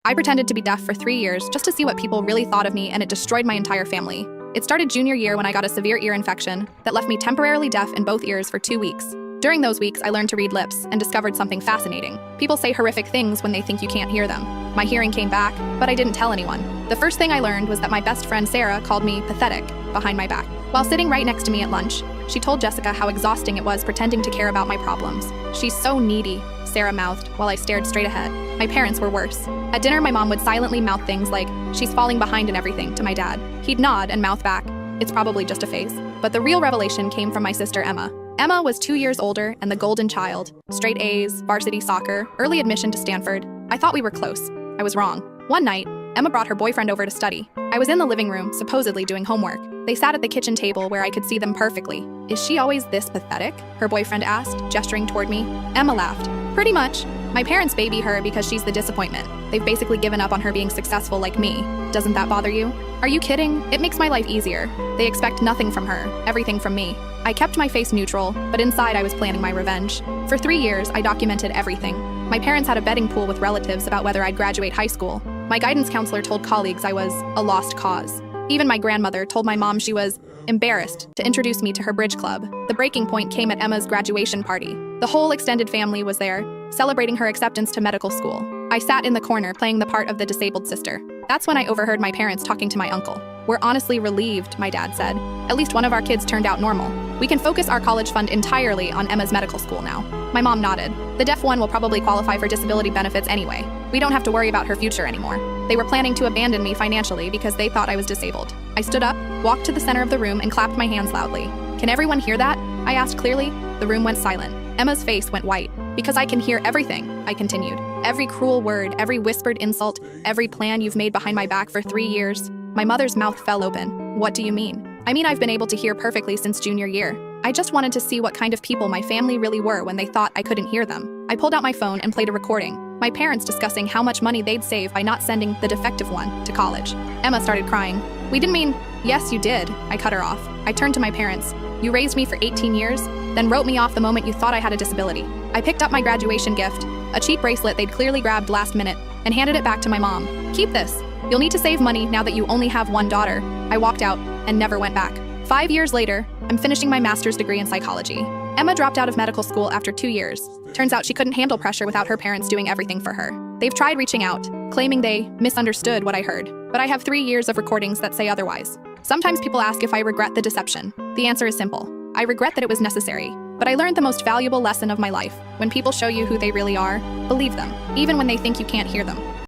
I pretended to be deaf for 3 years just to see what people really thought of me, and it destroyed my entire family. It started junior year when I got a severe ear infection that left me temporarily deaf in both ears for 2 weeks. During those weeks, I learned to read lips and discovered something fascinating. People say horrific things when they think you can't hear them. My hearing came back, but I didn't tell anyone. The first thing I learned was that my best friend Sarah called me pathetic behind my back. While sitting right next to me at lunch, she told Jessica how exhausting it was pretending to care about my problems. "She's so needy," Sarah mouthed while I stared straight ahead. My parents were worse. At dinner, my mom would silently mouth things like, "She's falling behind in everything," to my dad. He'd nod and mouth back, "It's probably just a phase." But the real revelation came from my sister Emma. Emma was 2 years older and the golden child. Straight A's, varsity soccer, early admission to Stanford. I thought we were close. I was wrong. One night, Emma brought her boyfriend over to study. I was in the living room, supposedly doing homework. They sat at the kitchen table where I could see them perfectly. "Is she always this pathetic?" her boyfriend asked, gesturing toward me. Emma laughed. "Pretty much. My parents baby her because she's the disappointment. They've basically given up on her being successful like me. Doesn't that bother you?" "Are you kidding? It makes my life easier. They expect nothing from her, everything from me." I kept my face neutral, but inside I was planning my revenge. For 3 years, I documented everything. My parents had a betting pool with relatives about whether I'd graduate high school. My guidance counselor told colleagues I was a lost cause. Even my grandmother told my mom she was embarrassed to introduce me to her bridge club. The breaking point came at Emma's graduation party. The whole extended family was there, celebrating her acceptance to medical school. I sat in the corner playing the part of the disabled sister. That's when I overheard my parents talking to my uncle. "We're honestly relieved," my dad said. "At least one of our kids turned out normal. We can focus our college fund entirely on Emma's medical school now." My mom nodded. "The deaf one will probably qualify for disability benefits anyway. We don't have to worry about her future anymore." They were planning to abandon me financially because they thought I was disabled. I stood up, walked to the center of the room, and clapped my hands loudly. "Can everyone hear that?" I asked clearly. The room went silent. Emma's face went white. "Because I can hear everything," I continued. "Every cruel word, every whispered insult, every plan you've made behind my back for 3 years." My mother's mouth fell open. "What do you mean?" "I mean I've been able to hear perfectly since junior year. I just wanted to see what kind of people my family really were when they thought I couldn't hear them." I pulled out my phone and played a recording. My parents discussing how much money they'd save by not sending the defective one to college. Emma started crying. "We didn't mean—" "Yes, you did." I cut her off. I turned to my parents. "You raised me for 18 years, then wrote me off the moment you thought I had a disability." I picked up my graduation gift, a cheap bracelet they'd clearly grabbed last minute, and handed it back to my mom. "Keep this. You'll need to save money now that you only have one daughter." I walked out and never went back. 5 years later, I'm finishing my master's degree in psychology. Emma dropped out of medical school after 2 years. Turns out she couldn't handle pressure without her parents doing everything for her. They've tried reaching out, claiming they misunderstood what I heard, but I have 3 years of recordings that say otherwise. Sometimes people ask if I regret the deception. The answer is simple. I regret that it was necessary, but I learned the most valuable lesson of my life. When people show you who they really are, believe them, even when they think you can't hear them.